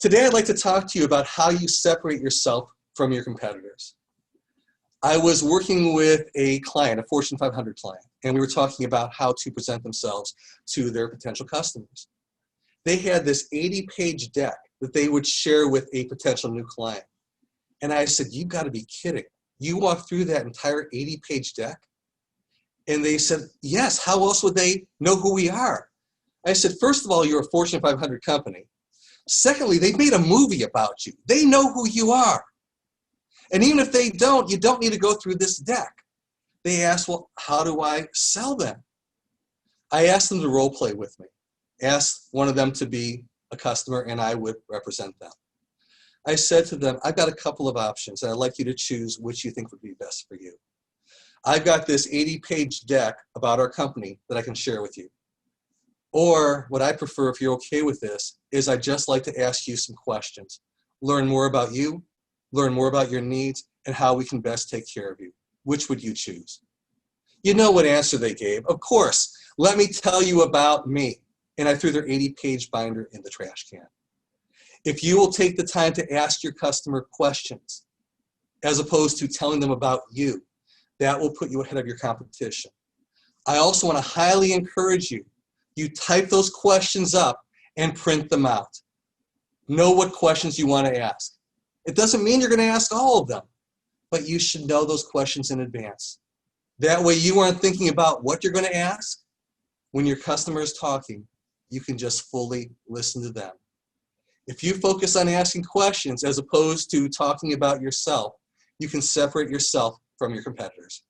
Today, I'd like to talk to you about how you separate yourself from your competitors. I was working with a client, a Fortune 500 client, and we were talking about how to present themselves to their potential customers. They had this 80-page deck that they would share with a potential new client. And I said, "You've got to be kidding. You walked through that entire 80-page deck?" And they said, "Yes, how else would they know who we are?" I said, "First of all, you're a Fortune 500 company. Secondly, they've made a movie about you. They know who you are. And even if they don't, you don't need to go through this deck." They asked, "Well, how do I sell them?" I asked them to role play with me. Asked one of them to be a customer and I would represent them. I said to them, "I've got a couple of options and I'd like you to choose which you think would be best for you. I've got this 80-page deck about our company that I can share with you. Or what I prefer, if you're okay with this, is I'd just like to ask you some questions. Learn more about you, learn more about your needs, and how we can best take care of you. Which would you choose?" You know what answer they gave. Of course, "Let me tell you about me." And I threw their 80-page binder in the trash can. If you will take the time to ask your customer questions, as opposed to telling them about you, that will put you ahead of your competition. I also want to highly encourage you, you type those questions up and print them out. Know what questions you want to ask. It doesn't mean you're going to ask all of them, but you should know those questions in advance. That way you aren't thinking about what you're going to ask. When your customer is talking, you can just fully listen to them. If you focus on asking questions as opposed to talking about yourself, you can separate yourself from your competitors.